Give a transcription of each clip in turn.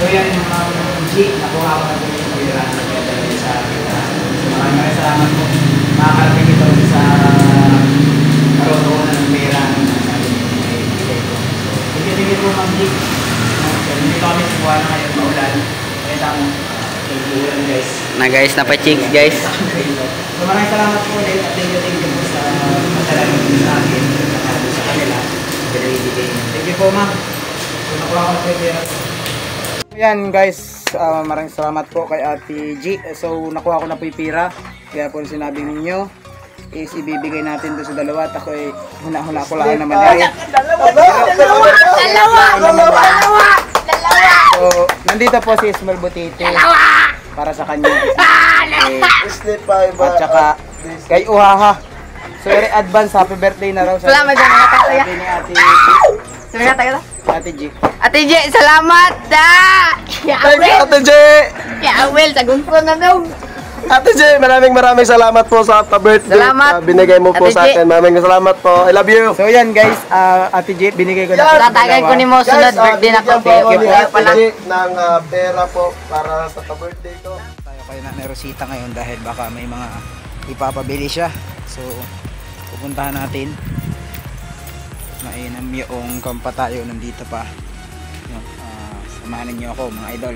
So yan G, nakuha ko na po yung pira na nagdadala sa akin. Maraming salamat po. Makakarating ito sa karoon ng pera ng sabi ko. Hindi po Ma'am G. Hindi ko kami subuha na ngayon maulan. Kaya tamo, ulan guys. Na guys, napa-chicks guys. So maraming salamat po ulit at thank you po sa matalaga nyo sa akin at sa kanila. Thank you po ma'am. So nakuha ko na po yung pera. Yan guys, maraming salamat po kay Ate G. So nakuha ko na po yung pira. Kaya po sinabi ninyo is ibibigay natin doon sa dalawa at ako ay huna-huna ko lang naman yan. Dalawa! So nandito po si Ismael Butiti para sa kanya. At saka kay Uhaha. So advance happy birthday na raw sa salamat dyan mga kaya. Ate G. Ate G, salamat da! Ate J! Well, sagun ko na daw. Ate J, maraming salamat po sa birthday. Salamat. Binigay mo po Ate sa akin. Maraming salamat po. I love you. So yan guys, Ate G, binigay ko na po sa Tatagay ko ni mo sunod birthday na ko. Thank you po pa lang. ng pera po para sa birthday ko. Tayo kay Nanay Rosita ngayon dahil baka may mga ipapabili siya. So pupuntahan natin. Mainam yung kampa tayo nandito pa. Samahan niyo ako mga idol.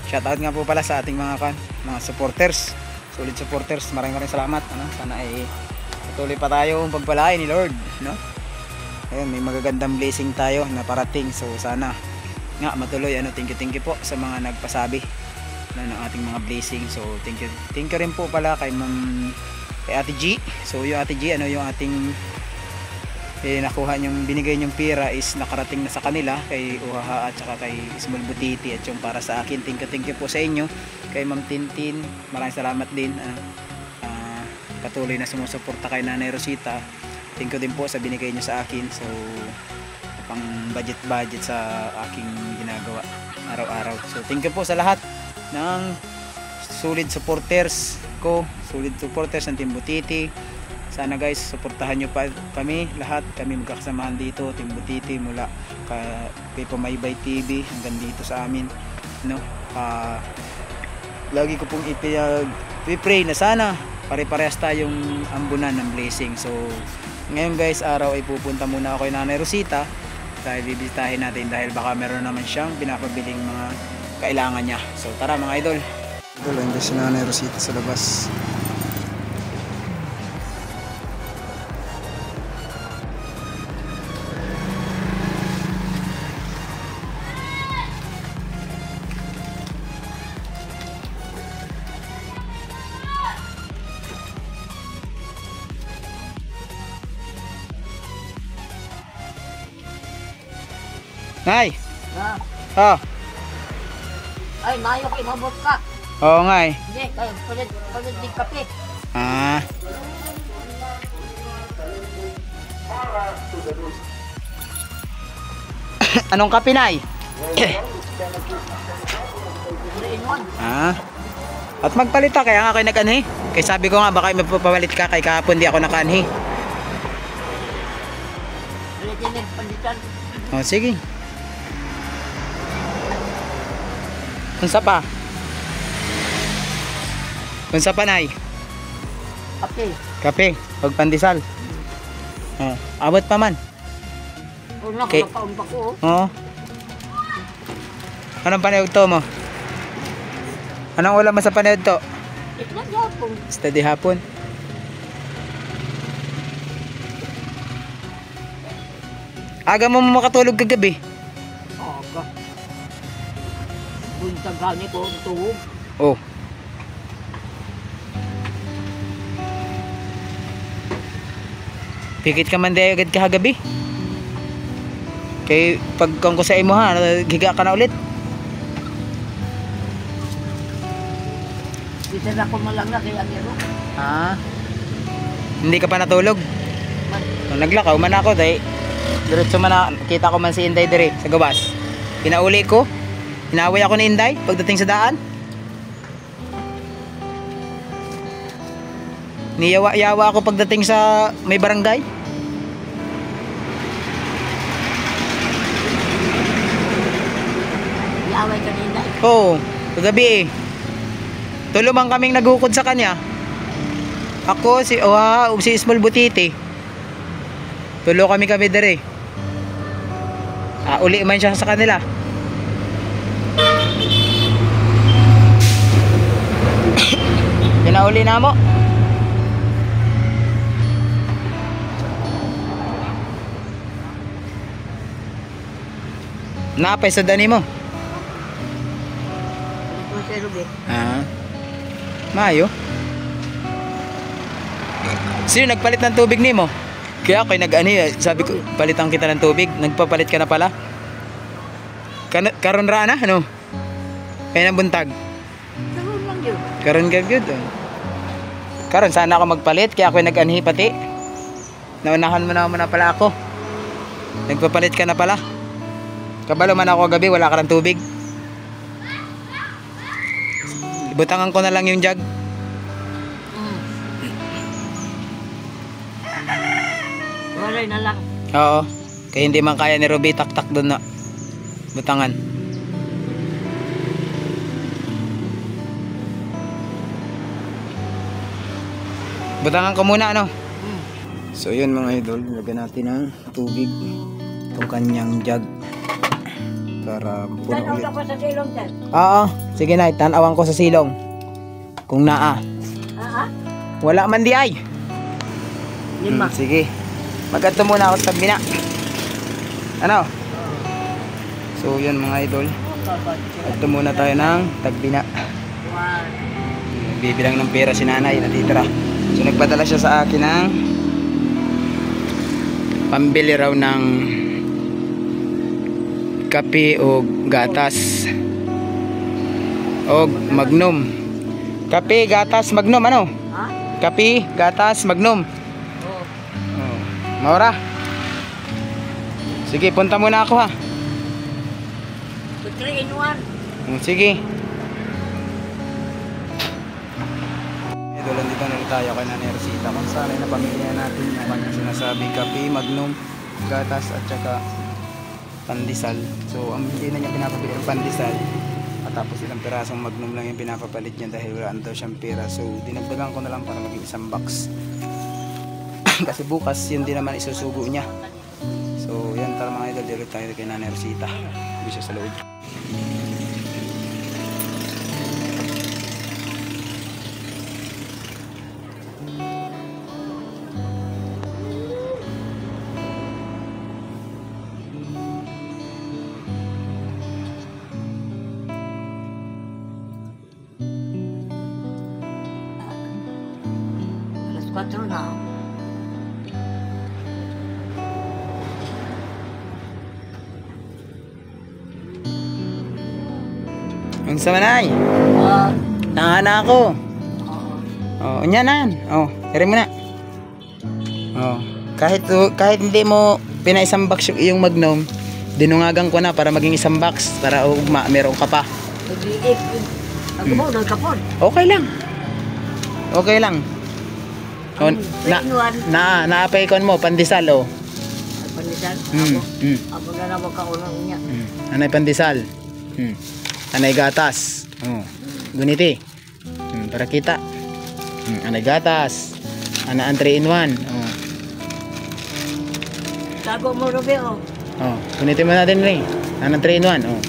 Shoutout nga po pala sa ating mga supporters, solid supporters. Maraming salamat. Sana ay patuloy pa tayo pagpalain ni Lord, no? Ayun, may magagandang blessing tayo na parating. So sana nga matuloy. Thank you po sa mga nagpasabi ng ating mga blessing. So thank you rin po pala kay Ate G. So yung Ate G, yung ating nakuha yung binigay yung pira is nakarating na sa kanila kay Uhaha at saka kay Ismael Butiti at yung para sa akin. Thank you po sa inyo. Kay Ma'am Tintin, maraming salamat din. Patuloy na sumusuporta kay Nanay Rosita. Thank you din po sa binigay nyo sa akin. So pang budget sa aking ginagawa araw-araw. So thank you po sa lahat ng solid supporters ko, solid supporters ng Team Butiti. Sana guys, suportahan nyo pa kami lahat. Kami magkakasamahan dito, Team Butiti mula kay Pumaybay TV hanggang dito sa amin, no? Lagi ko pong i-pray na sana pare-parehas tayong ambunan ng blessing. So ngayon guys, araw ay pupunta muna ako kay Nanay Rosita dahil bibisitahin natin dahil baka meron naman siyang pinapabiling mga kailangan niya. So tara mga idol. Idol, andun si Nanay Rosita sa labas. Nay! Ay, mayo kayo mabot ka. Oo nga eh. Hindi, kayo, pagod di kape. Anong kape, Nay? At magpalit ka, kaya nga kayo nag-anhi. Kaya sabi ko nga, baka may papalit ka, kay kahapon di ako naka-anhi. Oh, sige. Unsa pa? Unsa pa, Nay? Kape. Kape, pag pandesal. Abot pa man. Una ko Okay. nakaumpa ko. Oo. Anong panayog to mo? Anong ulam mo sa panayog to? Itlog yapon. Steady hapon. Aga mo makatulog kagabi. Aga. Buntag gani ko tuhog. Oh. Pikit ka man dayo agad kahagabi. Kay pag kung ko sa imo ha, giga ka na ulit. Dito na ko malang na kay Agero. Hindi ka pa natulog. Nung naglakaw man ako dahil diretso man na, kita ko man si Inday dire sa gawas. Pinauli ko. Inaway ako ni Inday pagdating sa daan. Niyawa-yawa ako pagdating sa may barangay. nag-away kanina. Oo, kagabi eh. Tulumang kaming naghukod sa kanya. Ako, si Oha, ug si Small Butiti. Tulo kami dere. Uli man siya sa kanila. Pinauli na mo. Napay sa dani mo. Ito si Ruby. Mayo. Sino nagpalit ng tubig nimo? Kaya ako'y sabi ko, palitan kita ng tubig. Nagpapalit ka na pala. Karon ra na, ano? Kaya ng buntag. Naroon lang yun. Karon gagud. Karon sana ako magpalit, kaya ako'y nag-anhi pati. Naunahan mo na pala ako. Nagpapalit ka na pala. Kabalo man ako gabi, wala ka ng tubig. Butangan ko na lang yung jug. Walay na lang. Oo. Kaya hindi man kaya ni Ruby tak-tak doon na. Butangan. Butangan ko muna, ano? So yun mga idol, lagyan natin ng tubig itong kanyang jug para puno Tanaw ulit. ka pa sa silong dyan. Oo, sige na, tanawan ko sa silong kung naa. Wala man di ay. Lima. Sige, magkanto muna ako sa tagbina. Ano? So yun mga idol, magkanto muna tayo ng tagbina. Bibilang ng pera si nanay natitira. So nagpadala siya sa akin ng pambili raw ng kape o gatas o Magnum. Kape, gatas, Magnum, ano? Ha? Kape, gatas, Magnum. Oo. Oh. Maura. Sige, punta muna ako ha. 3 in 1. Sige. Idol, dito na rin tayo kay Nanay Rosita kung saan ay napamilya natin yung kanyang sinasabi kape, Magnum, gatas at saka pandesal. So ang hindi na niya pinapabili ng pandesal at tapos ilang pirasong Magnum lang yung pinapapalit niya dahil wala daw siyang pera. So dinagdagan ko na lang para maging isang box. Kasi bukas yun din naman isusugo niya. So yan, tara mga idol, dito tayo kay Nanay Rosita. Bisa sa loob. Alas 4 na. Ang sama nay. Ah. Nahana ako. Oo. Oh, unyanan. Oh, ere mo na. Oh, kahit hindi mo pinaisang box yung Magnum, dinungagan ko na para maging isang box para ugma meron ka pa. Nag-iik. Ako mo, nagkapon. Okay lang. Okay lang. Oh, naapay kon mo pandesal oh. Pandesal. Mm. Mm. Ako na naman kaunang niya. Anay pandesal. Anay gatas. Oh. Guniti. Para kita. Anay gatas. Ana ang 3 in 1. Oh. Tago mo, Ruby, oh. Oh, guniti mo natin rin. Anang 3 in 1. Oh.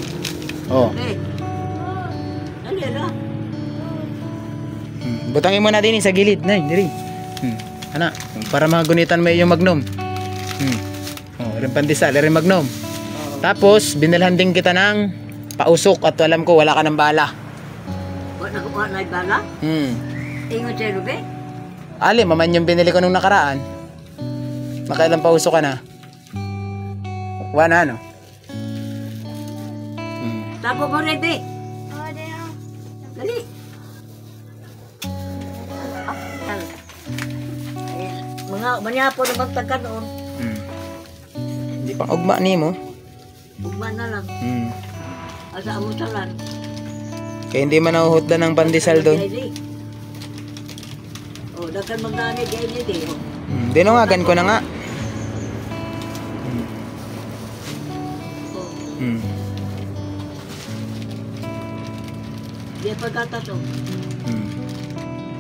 Oh. Okay. Dali na. Butangin mo na din sa gilid, nay, diri. Ana, para magunitan mo yung Magnum. Oh, rin pandesal, rin Magnum. Tapos binilhan din kita ng pausok at alam ko wala ka ng bala. Wala na bala? Ingon siya, Ruby? Ali, maman yung binili ko nung nakaraan. Makailang pausok ka na? Wala, ano? Tago mo, Ruby. Dali. Mga manyapo na magtagka noon. Hindi pa ugma ni mo. Ugma na lang. Asa amusalan. Kaya hindi man nahuhot ng pandesal doon. Oh, dakan magnani kay ni oh. Dinungagan ko na nga. Di pagkata to.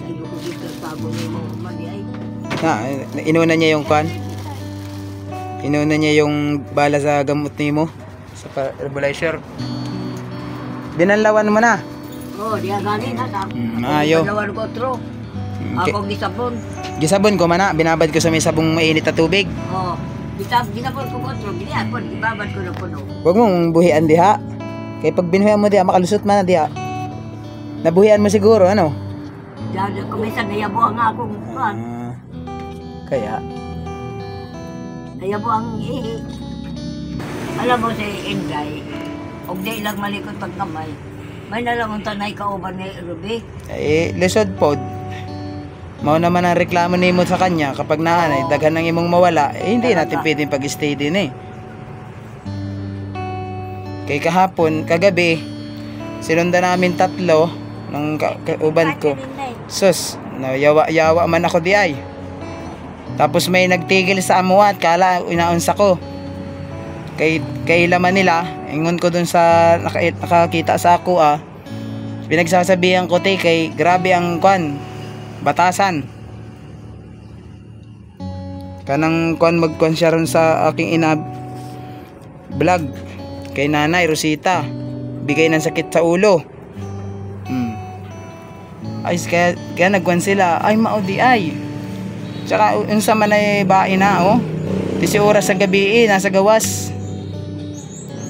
Tayo ko dito bago may mga mali ay. Inuna niya yung kwan. Inuna niya yung bala sa gamot nimo sa nebulizer. Binanlawan mo na. Oh, diya gani na ta. Ayo. Lawan ko tro. Ako gisabon. Gisabon ko man na, binabad ko sa may sabong mainit na tubig. Oh, gisabon ko tro. Giniapon, ibabad ko na puno. Huwag mong buhian diha. Kaya pag binuhian mo diha, makalusot man na diha. Nabuhian mo siguro, ano? Diyan, kumisan, nayabo ang akong kwan. Kaya? Nayabo ang ihi. Alam mo si Inday, og di lang malikot pag kamay. May nalang tanay kauban ni Ruby. Lisod pod. Mao naman ang reklamo nimo sa kanya kapag naanay, daghan nang imong mawala, hindi natin pwedeng pag-stay din eh. Kay kahapon, kagabi, sinundan namin 3 ng kauban ko. Sus, yawa man ako di ay. Tapos may nagtigil sa amuat, kala inaunsa ko. Kay laman nila, ingon ko dun sa nakakita sa ako pinagsasabihan ko kay grabe ang kwan, batasan. Kanang kwan magkwan siya ron sa aking vlog kay Nanay Rosita, bigay ng sakit sa ulo. Ay kaya nagkwan sila, ay maudi ay. Tsaka unsa man ay bae na 10 oras sa gabi nasa gawas.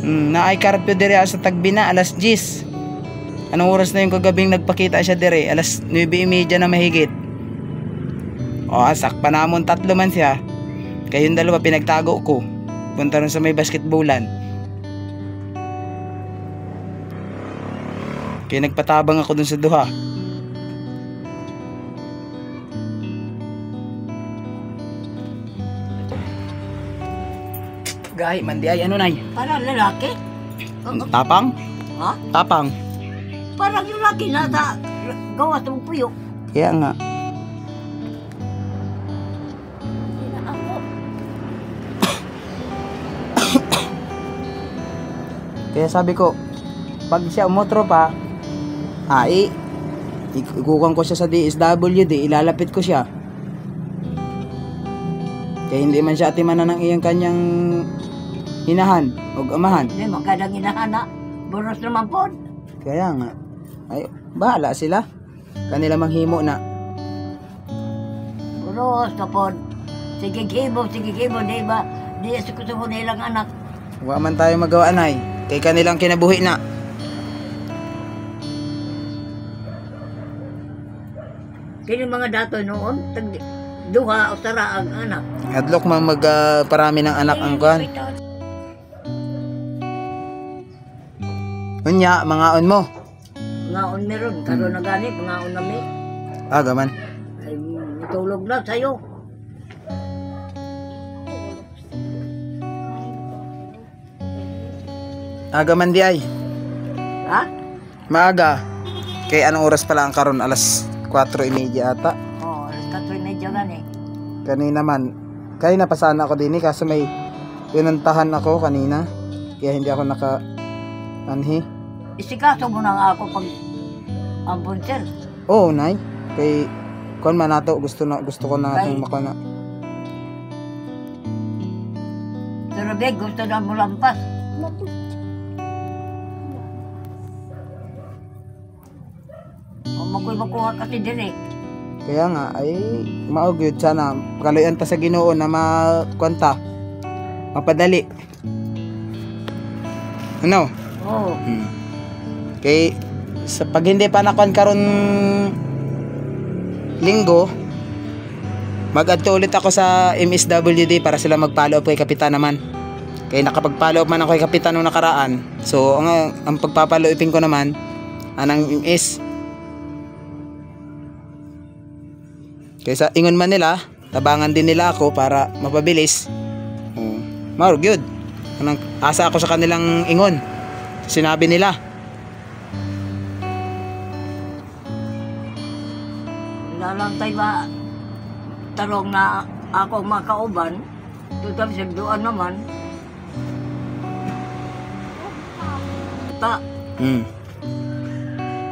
Na ay karpyo dire sa Tagbina alas 10. Anong oras na yung kagabing nagpakita siya dire? Alas 9:30 na mahigit. Sakpa namon 3 man siya. Kaya yung 2 pinagtago ko. Punta ron sa may basketballan. Kaya nagpatabang ako dun sa duha. Gahi man di ay ano nay? Parang lalaki. Tapang? Ha? Tapang. Parang yung laki na gawas ng puyo. Kaya nga. Kaya sabi ko, pag siya umotro pa, ikukuhan ko siya sa DSWD, ilalapit ko siya. Kaya hindi man siya atimanan ng iyang kanyang hinahan o amahan. Hindi, magandang inahana. Buros naman po. Kaya nga, ay, bahala sila. Kanila manghimo na. Buros na po. Sige kibo, di ba? Di sa ko nilang anak. Huwag man tayo magawa nay. Kay kanilang kinabuhi na. Kini mga dato noon, duha o tara ang anak. Adlok man parami ng anak ang kuhan. Unya, mga on mo. Ngaon meron, karon na gani, ngaon na may. Gaman. Ay, matulog na sa'yo. Gaman di ay. Ha? Maaga. Kay anong oras pala ang karon? Alas 4:30 ata. Alas 4:30 gani. Kanina man. Kanina pa sana ako din kaso may pinuntahan ako kanina. Kaya hindi ako anhi. Isikaso mo na ako pag ambon sir. Oo, nay. Kay kon man nato gusto ko na atong makona. Pero beg gusto na mo lampas. Makuha kasi dire. Kaya nga ay maugyod sana kaluyan ta sa Ginoo na makwanta. Mapadali. Ano? Oo. Kay pag hindi pa nakon karon linggo, mag-adto ulit ako sa MSWD para sila mag-follow up kay kapitan naman. Kay nakapag-follow up man ako kay kapitan nung nakaraan. So ang pagpapalo upin ko naman anang MS. Kaysa ingon man nila, tabangan din nila ako para mapabilis. Mauro gyud. Anang asa ako sa kanilang ingon. Sinabi nila. Lalang tayo ba tarong na ako makauban, tutab sigduan naman.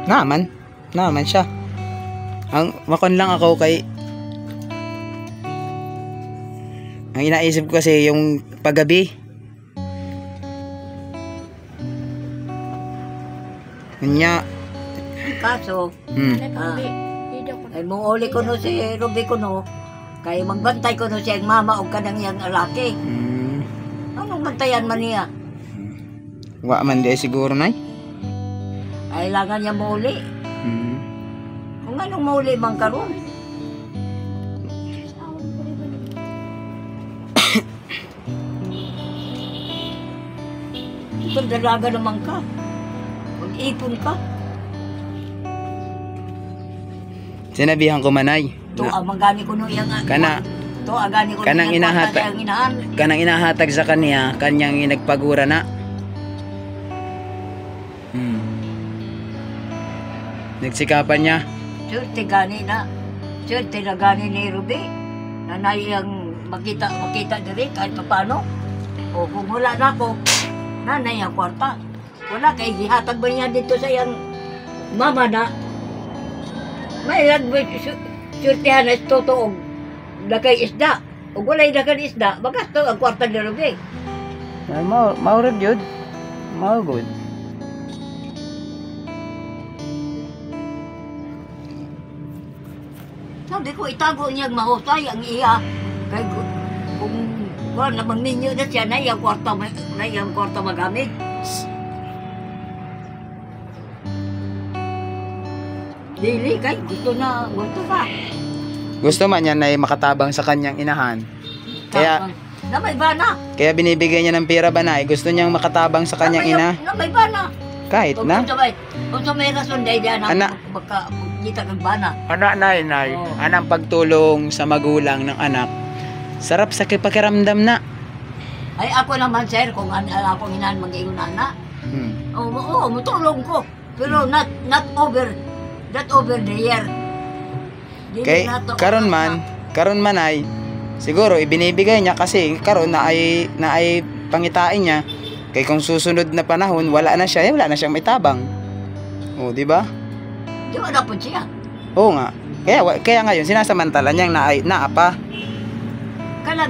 Naman siya. Ang makon lang ako kay ang inaisip ko kasi yung paggabi. Kanya. Kaso, Hmm. ay mong uli ko no si Ruby ko no, kay magbantay ko no siya ang mama o kanang yang alaki. Hmm. Anong bantayan man niya? Wa man di siguro nay. Kailangan niya mauli. Hmm. Kung anong mauli man karon. Itong dalaga naman ka. Mag-ipon ka. Sinabihan ko manay. To magani ko no yang Kana to agani ko kanang yang inahata- kwarta yang inahan. kanang inahatag sa kanya, kanyang inagpagura na. Hmm. Nagsikapan niya. Surte gani na. Surte na gani ni Ruby. Nanay ang makita diri kahit paano. O kung wala na ako, nanay ang kwarta. Wala kay gihatag ba niya dito sa yang mama na. May lagboy surtihan na totoo. Dagay isda. O walay dagay isda, bagas to ang kwarta ni Ruby. Ay, maurag yun. Good. Sabi ko, itago niya ang mahusay ang iya. Kay kung wala namang ninyo na siya, na iyang kwarta magamit. Dili, kay gusto ka. Gusto man niya na makatabang sa kanyang inahan. Kaya Na may bana. kaya binibigay niya ng pera ba na? Gusto niyang makatabang sa kanyang ina. Na may bana. Kahit na. Kung sa may rason, dahil diyan Anak. magkita kang bana. Anak nay. Oo. Anang pagtulong sa magulang ng anak. Sarap sa pakiramdam na. Ay ako naman, sir, kung akong inahan mag-iyon na. Hmm. Oo, matulong ko. Pero not over the year. Dili Kay na to- karon man ay siguro ibinibigay niya kasi karon na ay pangitain niya. Kay kung susunod na panahon wala na siyang may tabang. Oh, di ba? Di ba na po siya? Oo nga. Kaya ngayon sinasamantala niyang naapa. Kaya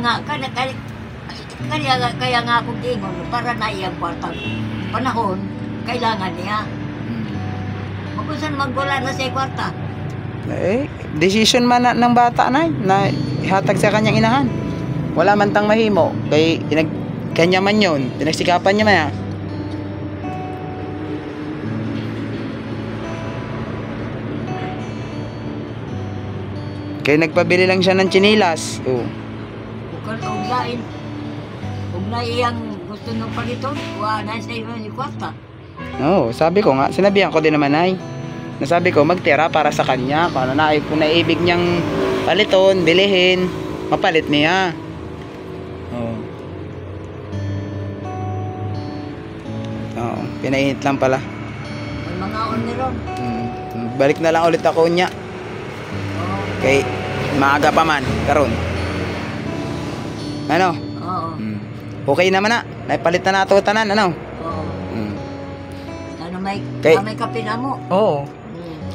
nga akong ingon, para na iyang kwartang panahon, kailangan niya. Magusan magwala na siya kwarta. Decision man ng bata na ihatag sa kanyang inahan. Wala man tang mahimo kay kanya man yun, pinagsikapan niya man. Kaya nagpabili lang siya ng tsinilas. Oh. Bukal o lain. Kung na iyang gusto ng paliton, wala na sa iyo yung kwarta. Oo, sabi ko nga, sinabihan ko din naman ay. Nasabi ko magtira para sa kanya. Kung naibig niyang paliton, bilihin, mapalit niya. Oo. Oo, pinainit lang pala. May mga on ni Ron. Balik na lang ulit ako niya. Oo. Kay maaga pa man, karon. Ano? Oo. Okay naman na. Naipalit na nato tanan, ano? Oo. Ano may kape na mo? Oo.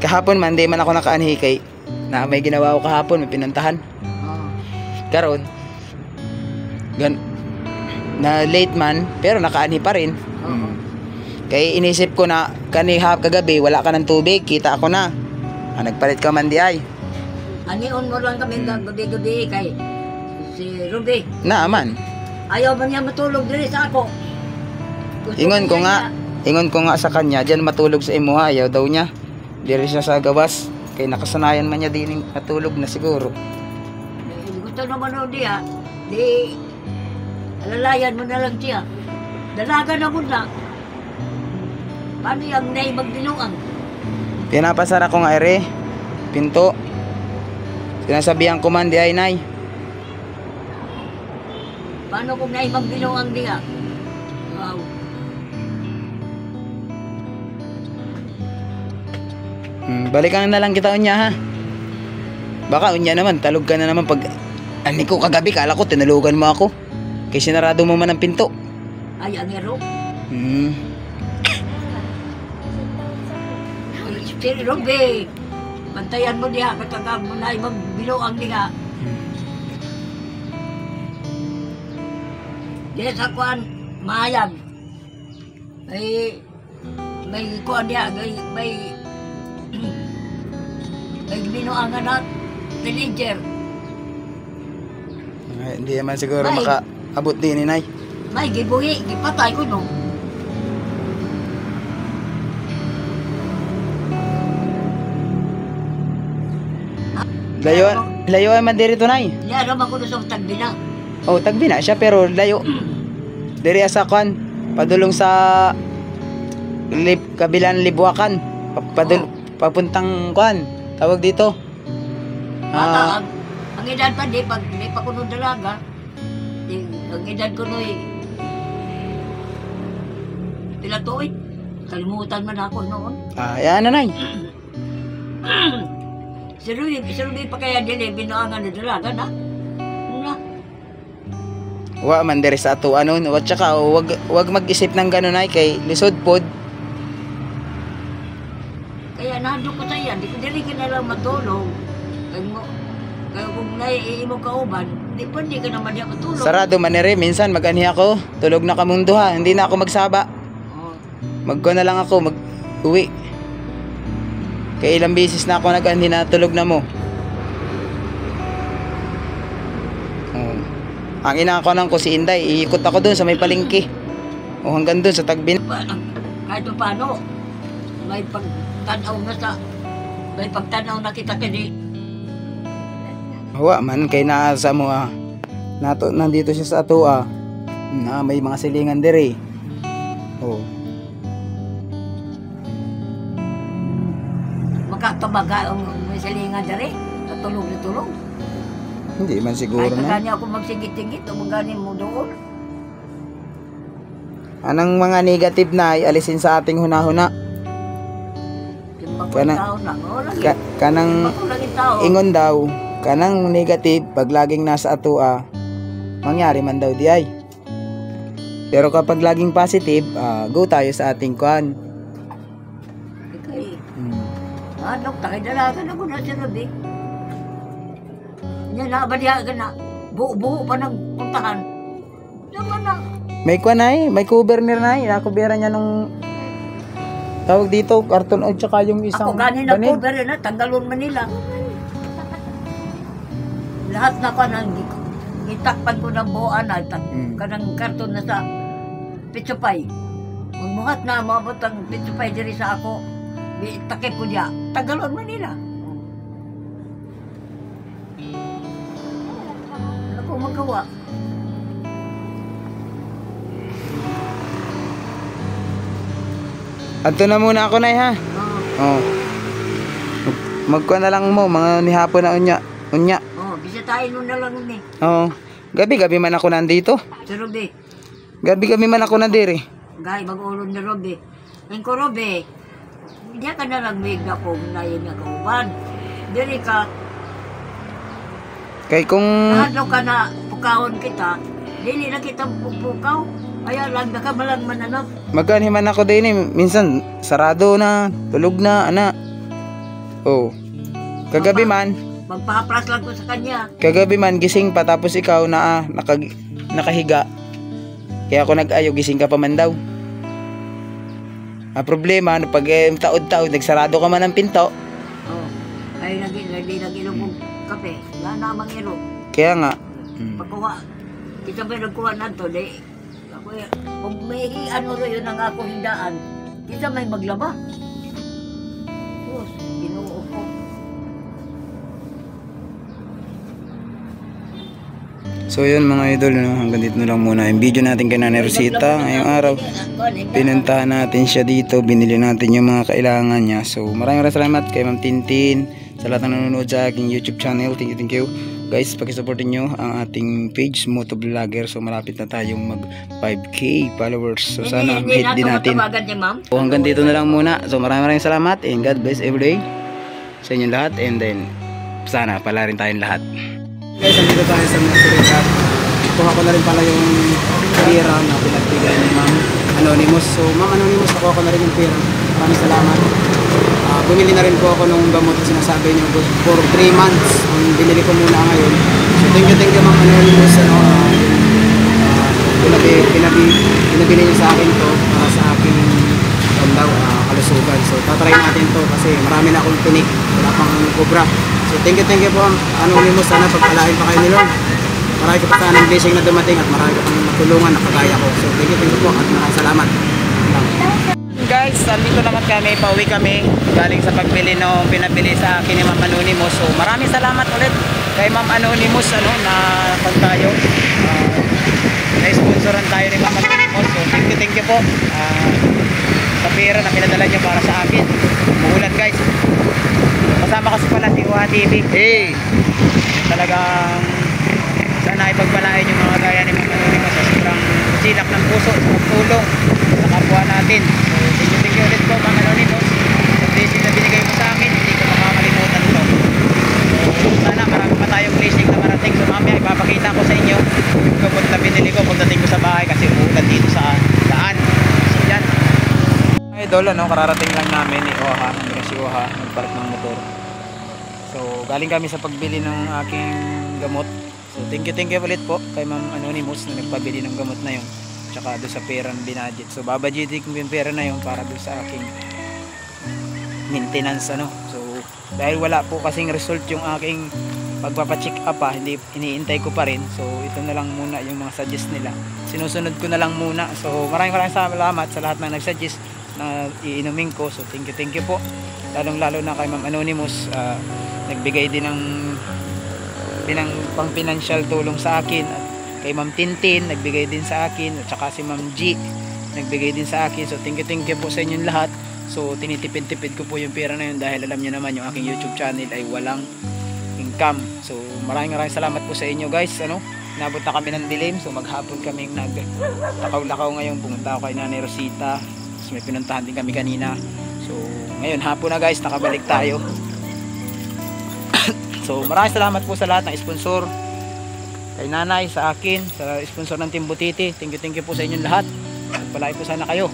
Kahapon man, di man ako nakaanhi kay na may ginawa ko kahapon, may pinuntahan. Oo. Karon, na late man, pero nakaanhi pa rin. Oo. Kaya inisip ko na kagabi wala ka ng tubig, kita ako na. Nagpalit ka man di ay. Anion mo lang kami gabi-gabi kay si Ruby. Naaman. Ayaw ba niya matulog diri sa ako? Gusto Ingon ko niya nga sa kanya, diyan matulog sa imo, ayaw daw niya. Diri siya sa gawas, kay nakasanayan man niya din matulog na siguro. gusto naman o diya, di alalayan mo na lang siya. Dalaga na mo na. Paano yung nai magdinuang? Pinapasara ko nga ere, pinto. Sinasabihan ko man di ay nay. Paano kung nai magdinuang diya? Wow. Balikan na lang kita unya ha. Baka unya naman, talog ka na naman pag ani ko kagabi, kala ko tinulugan mo ako. Kaya sinarado mo man ang pinto. Ay, ang ero. Si Ruby, bantayan mo diha, katagam mo na magbinuang diha. Diya sa kuan, maayag. May kuan diha, may binuangan na teenager. Ay, hindi naman siguro Nay. makaabot din ni Nay. May gibuhi, gipatay ko no. Layo ay man diri to Nay. Liya naman ko sa tagbi na. Oh, tagbi na siya pero layo. Diri sa kwan, padulong sa kabilang Libuakan. Papuntang kwan, tawag dito. Bata, ang edad pa di pa kuno dalaga. Ang edad ko noy pila tuig. Kalimutan man ako noon. Yan na Nay. Si Ruby pa kaya dili binuangan na dalaga na. Na. Wa man diri sa ato ano, at saka wag mag-isip ng gano'n Nay kay lisod pod. Kaya nandun ko sa iya, di ko dili ka na lang matulog. Kaya kung naiimo ka uban, di ka naman niya matulog. Sarado man ere, minsan mag-anhi ako, tulog na kamong duha, hindi na ako magsaba. Oh. Magko na lang ako, mag-uwi. Kaya ilang beses na ako nag-anhi na tulog na mo. Ang inako ko si Inday, iikot ako dun sa may palengke. O hanggang dun sa Tagbin. Kahit pa paano, may pagtanaw na kita kini. Hawa man, kay naasa mo nandito siya sa ato na may mga silingan diri. Oh. Makatabaga ang may salingan dere, katulog na tulog. Hindi man siguro Kahit na. kanya ako magsigit-sigit, o maganin mo doon. Anong mga negative na alisin sa ating hunahuna? Tao na, Kanang tao. ingon daw, kanang negative pag laging nasa ato mangyari man daw di ay. Pero kapag laging positive, go tayo sa ating kwan. Okay. Ano, takay dalaga na ko na si Ruby. Yan na, baliha ka na. Buo pa ng puntahan. Naman na. May kwan ay, may cover ni Nay, nakubera niya nung tawag dito, karton at saka yung isang Ako ganin na banig. cover na, tanggalon Manila. Lahat na ko nang itakpan ko ng buuan na kanang karton na sa Pitsupay. Magmuhat na maabot ang Pitsupay diri sa ako. Takip ko niya, tanggalon Manila. Ako magawa. Adto na muna ako Nay ha. Oh. Magkuha na lang mo, mga nihapon na unya. Bisitahin mo na lang ni. Oo. Gabi-gabi man ako nandito. Si Ruby. Gabi-gabi man ako nandiri. Gay, mag-ulong ni Ruby. Ang ko Ruby, hindi ka na lang may gapong na yun nga kauban. Diri ka, Kay kung ano ka na pukawon kita, dili na kita pupukaw. Kaya lang na ka malang mananap. magkaniman ako din minsan sarado na, tulog na, ana. Oh. Kagabi man, Magpahapras lang ko sa kanya. kagabi man gising pa tapos ikaw na nakahiga. Kaya ako nag-ayo, gising ka pa man daw. Ang problema, pag taod-taod, nagsarado ka man ng pinto. Ay nag-ilog kong kape. Wala namang ilo. Kaya nga, Pagkuha, kita ba nagkuha na to, di. Ako, kung may ano ro yun ang ako hindaan, kita may maglaba. Tapos, ginuo ko. so yun mga idol, no? Hanggang dito na lang muna yung video natin kay Nanay Rosita ngayong araw. Pinuntahan natin siya dito, binili natin yung mga kailangan niya. So maraming salamat kay Ma'am Tintin sa lahat ng nanonood sa aking YouTube channel. Thank you guys, pakisuportin nyo ang ating page Motovlogger. So malapit na tayong mag 5k followers, so sana Hindi hit din natin. matawagan ni ma'am. So hanggang dito na lang muna. So maraming salamat and God bless everyday sa inyong lahat, and then sana pala rin tayong lahat. Guys, nandito tayo sa Motovlogger. Kuha ko na rin pala yung pera na pinagbigay ni Ma'am Anonymous. So Ma'am Anonymous, nakuha ko na rin yung pera. Maraming salamat. bumili na rin po ako nung gamot na sinasabi niyo for 3 months. Ang binili ko muna ngayon. So thank you Ma'am Anonymous, pinabili niyo sa akin to para sa aking kalusugan. So tatry natin to kasi marami na akong tinik, wala pang cobra. So thank you po Anonymous, sana pagpalain pa kayo ni Lord. Marami ka pa sanang blessing na dumating at marami ka pang matulungan na kagaya ko. So thank you po at maraming salamat. Guys, andito naman kami, pauwi kami galing sa pagbili nung pinabili sa akin ni Ma'am Anonymous. So maraming salamat ulit kay Ma'am Anonymous na tayo na-sponsoran tayo ni Ma'am Anonymous. So thank you po sa pera na pinadala niya para sa akin. Umuulan guys, kasama kasi pala si Uha TV. Talagang sana ipagpalain yung mga gaya ni Ma'am Anonymous sa sobrang silak ng puso sa pagtulong sa kapwa natin. So thank you ulit po Ma'am Anonymous sa blessing na binigay mo sa akin, hindi ko makakalimutan ito. So sana marami pa tayong blessing na marating. So mamaya ipapakita ko sa inyo yung gamot na binili ko pagdating ko sa bahay kasi umuulan dito sa daan. So yan idol, kararating lang namin ni Oha, nandun si Oha nagpark ng motor. So galing kami sa pagbili ng aking gamot. So thank you ulit po kay Ma'am Anonymous na nagpabili ng gamot na yun, tsaka doon sa pera ng binadget. So babadgetin ko yung pera na yun para doon sa aking maintenance So dahil wala po kasing result yung aking pagpapacheck up hindi iniintay ko pa rin. So ito na lang muna yung mga suggest nila, sinusunod ko na lang muna. So maraming salamat sa lahat na nagsuggest na iinumin ko. So thank you po, lalo na kay Ma'am Anonymous. Nagbigay din ng pang financial tulong sa akin, at kay Ma'am Tintin nagbigay din sa akin, at saka si Ma'am G nagbigay din sa akin. So thank you po sa inyong lahat. So tinitipid-tipid ko po yung pera na yun dahil alam niyo naman yung aking YouTube channel ay walang income. So maraming salamat po sa inyo guys. Nabot na kami ng dilim, so maghapon kami nagtakaw-lakaw ngayon. Pumunta ako kay Nanay Rosita, so may pinuntahan din kami kanina. So ngayon hapon na guys, nakabalik tayo. So maraming salamat po sa lahat ng sponsor, kay Nanay, sa akin, sa sponsor ng Team Butiti. Thank you po sa inyong lahat. Pagpalain po sana kayo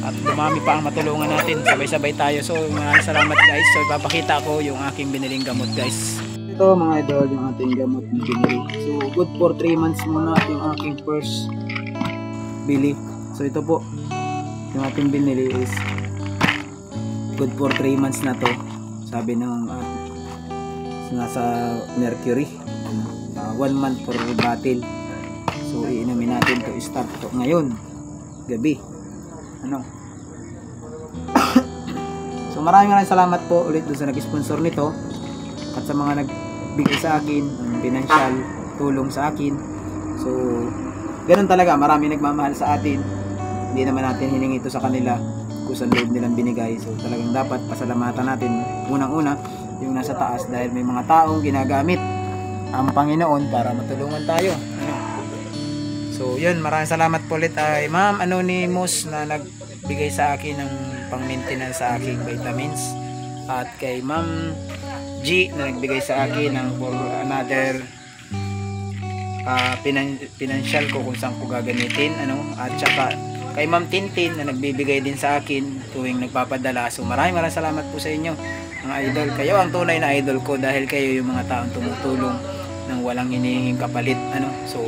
at dumami pa ang matulungan natin, sabay-sabay tayo. So maraming salamat guys. So ipapakita ko yung aking biniling gamot guys. Ito mga idol, yung ating gamot na binili. So good for 3 months muna yung aking first bili. So ito po yung ating binili is good for 3 months na to, sabi ng nasa Mercury. 1 month for bottle. So iinumin natin to, start to ngayon gabi. So maraming salamat po ulit doon sa nag-sponsor nito at sa mga nagbigay sa akin ng financial tulong sa akin. So ganoon talaga, marami nagmamahal sa atin, hindi naman natin hiningi ito sa kanila kung saan loob nilang binigay. So talagang dapat pasalamatan natin unang-una yung nasa taas, dahil may mga taong ginagamit ang Panginoon para matulungan tayo. So yun, maraming salamat po ulit ay Ma'am Anonymous na nagbigay sa akin ng pang-maintenance sa aking vitamins, at kay Ma'am G na nagbigay sa akin ng for another financial ko kung saan ko gagamitin, at saka kay Ma'am Tintin na nagbibigay din sa akin tuwing nagpapadala. So maraming salamat po sa inyo mga idol. Kayo ang tunay na idol ko dahil kayo yung mga taong tumutulong nang walang hinihinging kapalit. So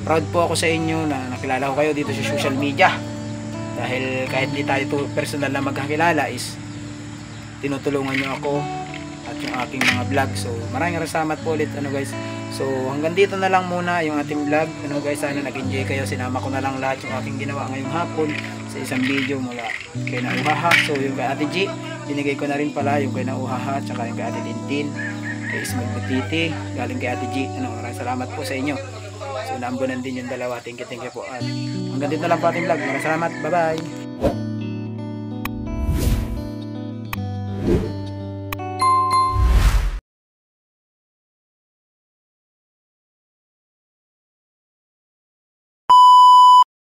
proud po ako sa inyo na nakilala ko kayo dito sa social media, dahil kahit di tayo personal na magkakilala is tinutulungan nyo ako at yung aking mga vlog. So maraming salamat po ulit guys. So hanggang dito na lang muna yung ating vlog guys. Sana nag-enjoy kayo. Sinama ko na lang lahat yung aking ginawa ngayong hapon sa isang video mula kay Nauhaha. So yung kay Ate G, binigay ko na rin pala yung kay Nauhaha, tsaka yung kay Ate Tintin, kay Ismael Butiti, galing kay Ate G. Maraming salamat po sa inyo. So naambunan din yung dalawa. Thank you po. At hanggang dito na lang po ating vlog. Maraming salamat. Bye bye.